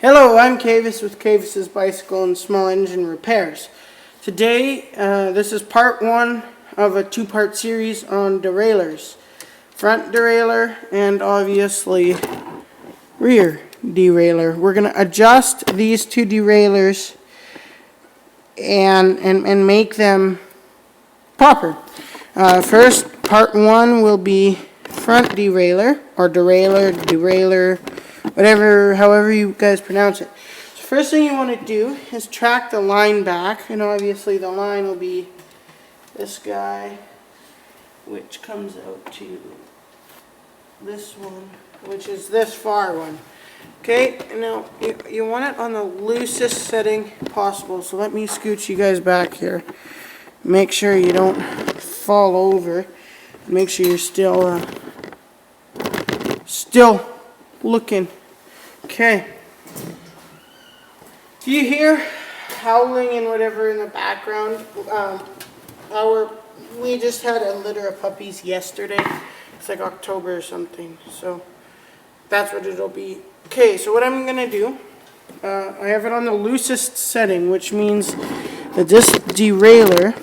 Hello, I'm Cavis with Cavis's Bicycle and Small Engine Repairs. Today, this is part one of a two-part series on derailleurs. Front derailleur and obviously rear derailleur. We're going to adjust these two derailleurs and make them proper. First, part one will be front derailleur, or derailleur, however you guys pronounce it. So first thing you want to do is track the line back, and obviously the line will be this guy, which comes out to this one, which is this far one. Okay, and now you want it on the loosest setting possible. So let me scoot you guys back here. Make sure you don't fall over. Make sure you're still looking. Okay. Do you hear howling and whatever in the background? We just had a litter of puppies yesterday. It's like October or something. So that's what it'll be. Okay, so what I'm going to do, I have it on the loosest setting, which means that this derailleur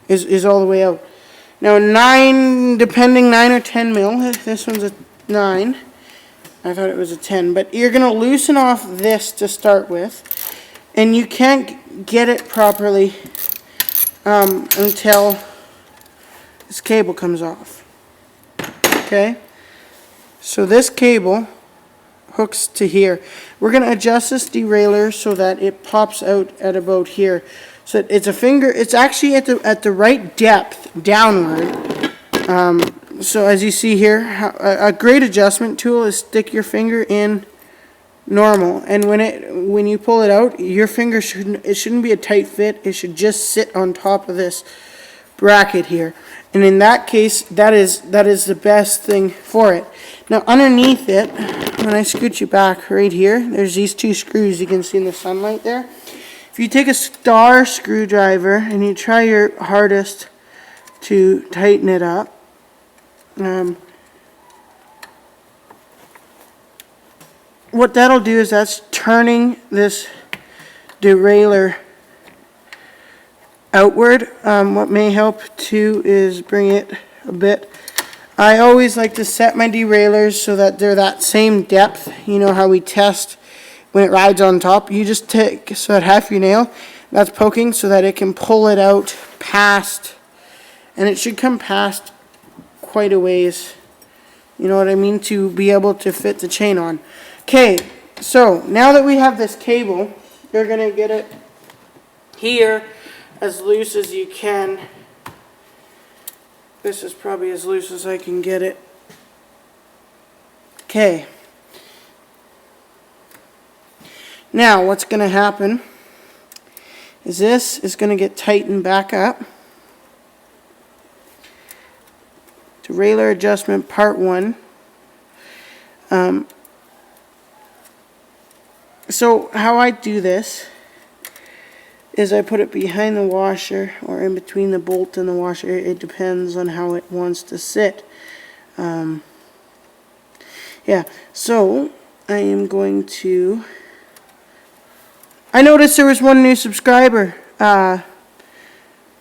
is all the way out. Now 9 or 10 mil, this one's a 9. I thought it was a 10, but you're going to loosen off this to start with, and you can't get it properly until this cable comes off. Okay? So this cable hooks to here. We're going to adjust this derailleur so that it pops out at about here. So it's it's actually at the right depth downward. So as you see here, a great adjustment tool is stick your finger in normal, and when you pull it out, your finger shouldn't be a tight fit. It should just sit on top of this bracket here. And in that case, that is the best thing for it. Now underneath it, when I scoot you back right here, there's these two screws you can see in the sunlight there. If you take a star screwdriver and you try your hardest to tighten it up, what that'll do is that's turning this derailleur outward. What may help too is bring it a bit. I always like to set my derailleurs so that they're that same depth. You know how we test when it rides on top. You just take so that half your nail that's poking so that it can pull it out past, and it should come past quite a ways. You know what I mean, to be able to fit the chain on. Okay, so now that we have this cable, you're gonna get it here as loose as you can. This is probably as loose as I can get it. Okay. Now what's going to happen is this is going to get tightened back up. Derailleur adjustment part 1. So how I do this is I put it behind the washer or in between the bolt and the washer. It depends on how it wants to sit. Yeah, so I am going to... I noticed there was one new subscriber.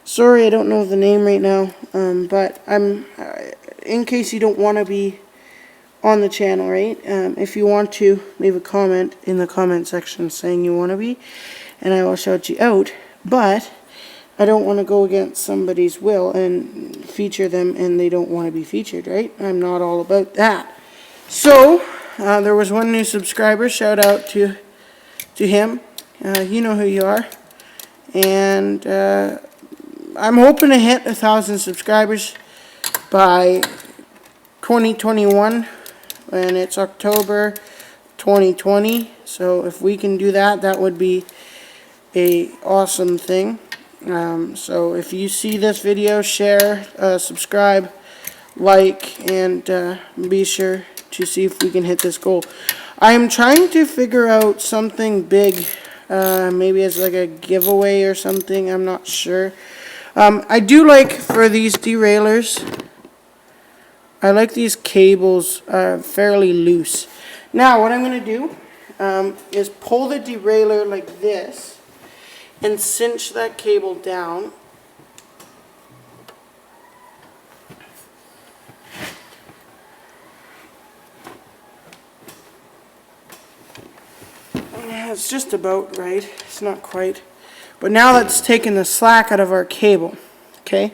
Sorry, I don't know the name right now, but I'm in case you don't want to be on the channel, right? If you want to, leave a comment in the comment section saying you want to be, and I will shout you out. But I don't want to go against somebody's will and feature them and they don't want to be featured, right? I'm not all about that. So there was one new subscriber. Shout out to him. You know who you are, and I'm hoping to hit 1,000 subscribers by 2021, and it's October 2020. So if we can do that, that would be a awesome thing. So if you see this video, share, subscribe, like, and be sure to see if we can hit this goal. I am trying to figure out something big. Maybe as like a giveaway or something, I'm not sure. I do like, for these derailleurs, I like these cables fairly loose. Now what I'm going to do is pull the derailleur like this and cinch that cable down. It's just about right. It's not quite. But now that's taken the slack out of our cable. Okay?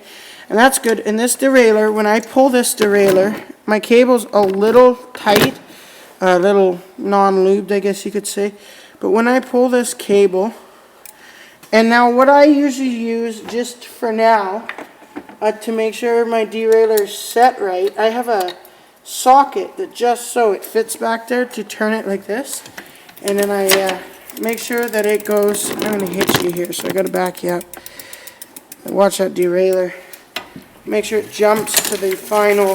And that's good. And this derailleur, when I pull this derailleur, my cable's a little tight, a little non-lubed, I guess you could say. But when I pull this cable, and now what I usually use just for now, to make sure my derailleur is set right, I have a socket that just so it fits back there to turn it like this. And then I make sure that it goes, I'm going to hit you here, so I got to back you up. Watch that derailleur. Make sure it jumps to the final.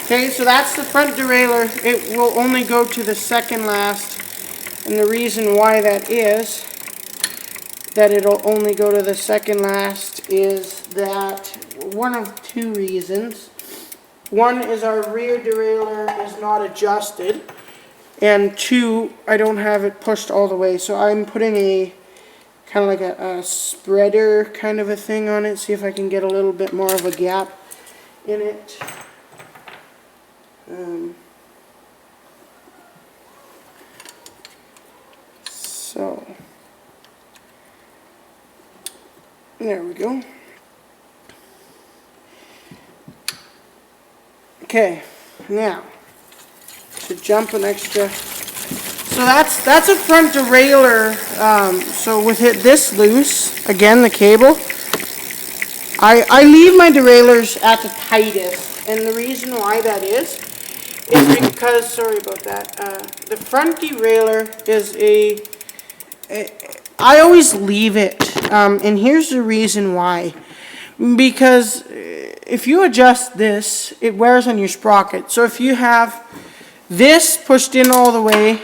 Okay, so that's the front derailleur. It will only go to the second last. And the reason why that is, that it'll only go to the second last, is that one of two reasons. One is our rear derailleur is not adjusted, and two, I don't have it pushed all the way. So I'm putting a kind of like a spreader kind of a thing on it, see if I can get a little bit more of a gap in it. So there we go. Okay, now to jump an extra. So that's a front derailleur. So with it this loose, again the cable, I leave my derailleurs at the tightest, and the reason why that is because, sorry about that, the front derailleur is I always leave it, and here's the reason why. Because if you adjust this, it wears on your sprocket. So if you have this pushed in all the way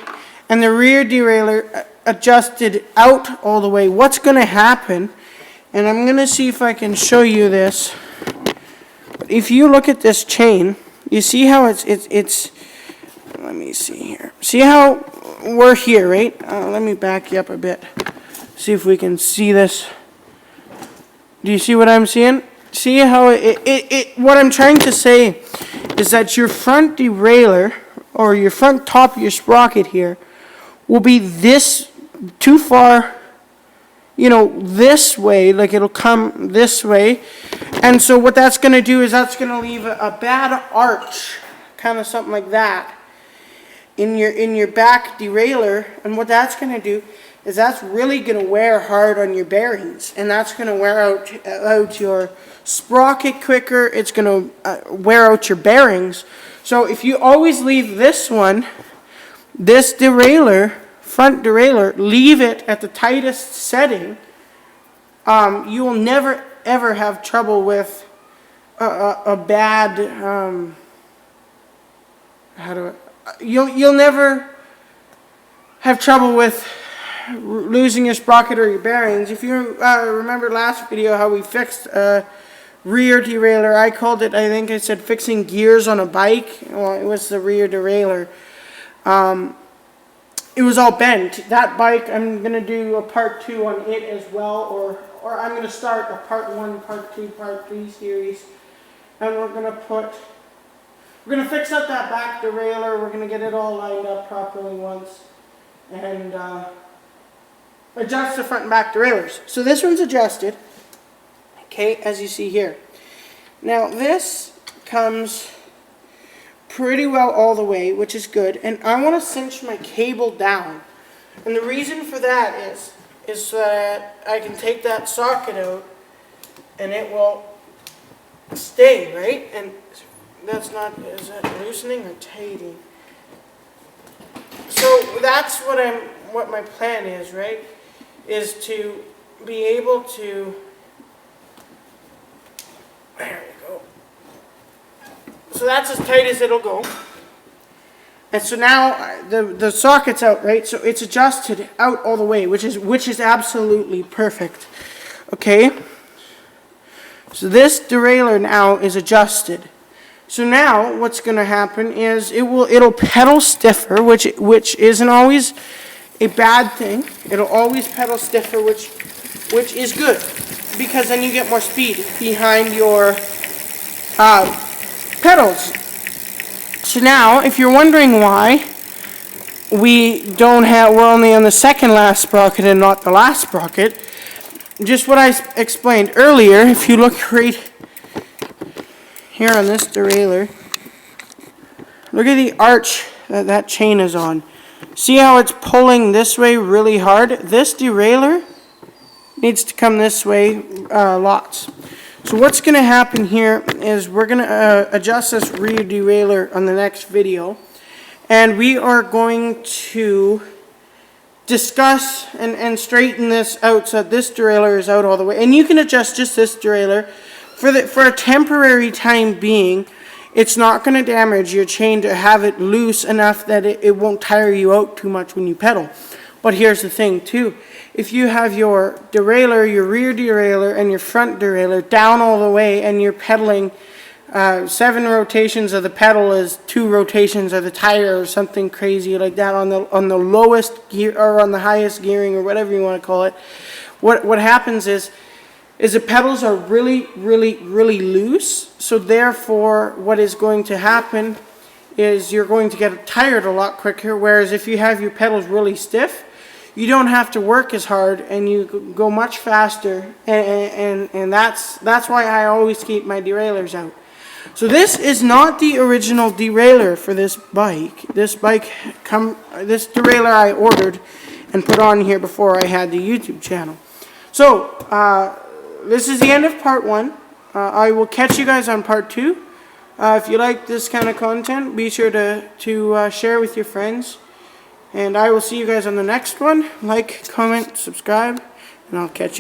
and the rear derailleur adjusted out all the way, what's going to happen, and I'm going to see if I can show you this. If you look at this chain, you see how it's let me see here. See how we're here, right? Let me back you up a bit. See if we can see this. Do you see what I'm seeing? See how what I'm trying to say is that your front derailleur, or your front top of your sprocket here, will be this too far, this way, like it'll come this way. And so what that's going to do is that's going to leave a bad arch, kind of something like that, in your back derailleur. And what that's going to do is that's really going to wear hard on your bearings, and that's going to wear out your sprocket quicker. It's going to wear out your bearings. So if you always leave this derailleur, front derailleur, leave it at the tightest setting, you will never ever have trouble with a bad you'll never have trouble with losing your sprocket or your bearings. If you remember last video how we fixed a rear derailleur, I think I said fixing gears on a bike. Well, it was the rear derailleur. It was all bent. That bike, I'm going to do a part 2 on it as well, or I'm going to start a part 1, part 2, part 3 series, and we're going to fix up that back derailleur. We're going to get it all lined up properly once, and adjust the front and back derailleurs. So this one's adjusted, okay, as you see here. Now this comes pretty well all the way, which is good, and I want to cinch my cable down. And the reason for that is so that I can take that socket out and it will stay, right? And that's not, is that loosening or tightening? So that's what my plan is, right? Is to be able to, there we go. So that's as tight as it'll go. And so now the socket's out, right? So it's adjusted out all the way, which is absolutely perfect. Okay? So this derailleur now is adjusted. So now what's going to happen is it'll pedal stiffer, which isn't always a bad thing. It'll always pedal stiffer, which is good, because then you get more speed behind your pedals. So now, if you're wondering why we're only on the second last sprocket and not the last sprocket, just what I explained earlier. If you look right here on this derailleur, look at the arch that chain is on. See how it's pulling this way really hard? This derailleur needs to come this way lots. So what's going to happen here is we're going to adjust this rear derailleur on the next video, and we are going to discuss and straighten this out so that this derailleur is out all the way. And you can adjust just this derailleur for a temporary time being. It's not going to damage your chain to have it loose enough that it won't tire you out too much when you pedal. But here's the thing too. If you have your derailleur, your rear derailleur, and your front derailleur down all the way, and you're pedaling 7 rotations of the pedal is 2 rotations of the tire, or something crazy like that on the lowest gear or on the highest gearing, or whatever you want to call it, what happens is the pedals are really loose. So therefore what is going to happen is you're going to get tired a lot quicker, whereas if you have your pedals really stiff, you don't have to work as hard and you go much faster, and that's why I always keep my derailleurs out. So this is not the original derailleur for this bike. This derailleur I ordered and put on here before I had the YouTube channel. So this is the end of part 1. I will catch you guys on part 2. If you like this kind of content, be sure to share with your friends. And I will see you guys on the next one. Like, comment, subscribe, and I'll catch you.